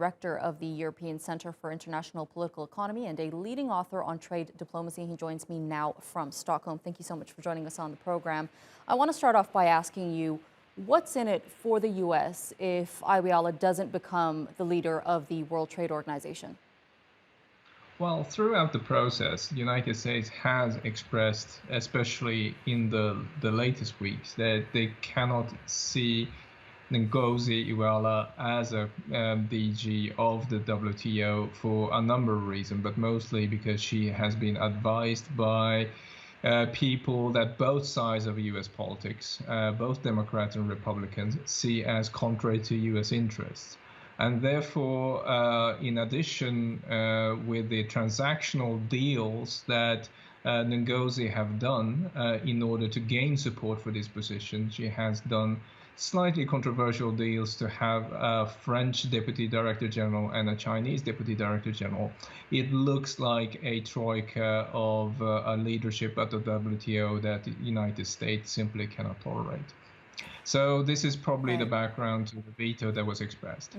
director of the European Center for International Political Economy and a leading author on trade diplomacy. He joins me now from Stockholm. Thank you so much for joining us on the program. I want to start off by asking you, what's in it for the U.S. if Iweala doesn't become the leader of the World Trade Organization? Well, throughout the process, the United States has expressed, especially in the latest weeks, that they cannot see Ngozi Iweala as a DG of the WTO for a number of reasons, but mostly because she has been advised by people that both sides of U.S. politics, both Democrats and Republicans, see as contrary to U.S. interests. And therefore, in addition, with the transactional deals that Ngozi have done in order to gain support for this position, she has done slightly controversial deals to have a French Deputy Director General and a Chinese Deputy Director General. It looks like a troika of a leadership at the WTO that the United States simply cannot tolerate. So this is probably the background to the veto that was expressed.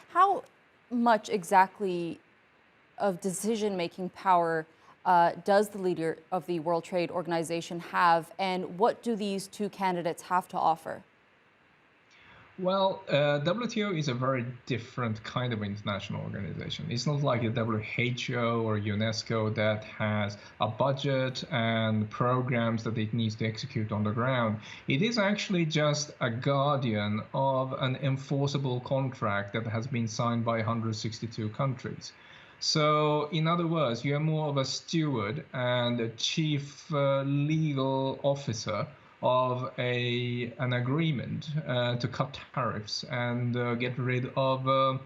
How much exactly of decision-making power does the leader of the World Trade Organization have, and what do these two candidates have to offer? Well, WTO is a very different kind of international organization. It's not like the WHO or UNESCO that has a budget and programs that it needs to execute on the ground. It is actually just a guardian of an enforceable contract that has been signed by 162 countries. So, in other words, you are more of a steward and a chief legal officer of an agreement to cut tariffs and get rid of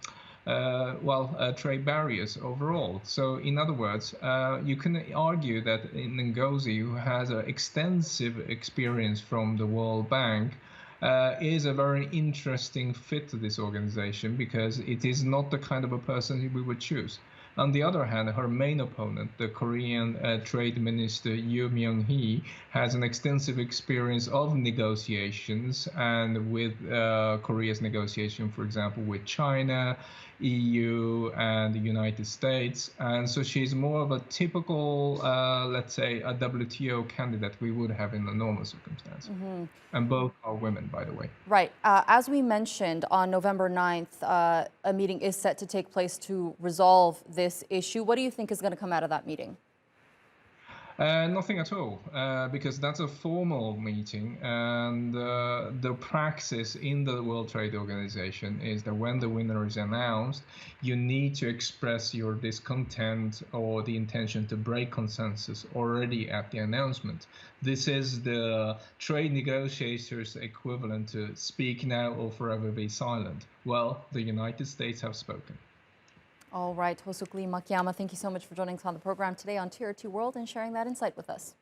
trade barriers overall. So, in other words, you can argue that Ngozi, who has an extensive experience from the World Bank, is a very interesting fit to this organization because it is not the kind of a person we would choose. On the other hand, her main opponent, the Korean Trade Minister Myung-hee, has an extensive experience of negotiations and with Korea's negotiation, for example, with China, EU, and the United States. And so she's more of a typical, let's say, a WTO candidate we would have in a normal circumstance. And both are women, by the way. Right. As we mentioned, on November 9th, a meeting is set to take place to resolve this issue. What do you think is going to come out of that meeting? Nothing at all, because that's a formal meeting, and the praxis in the World Trade Organization is that when the winner is announced, you need to express your discontent or the intention to break consensus already at the announcement. This is the trade negotiators' equivalent to speak now or forever be silent. Well, the United States have spoken. All right, Hosuk Lee-Makiyama, thank you so much for joining us on the program today on Tier 2 World and sharing that insight with us.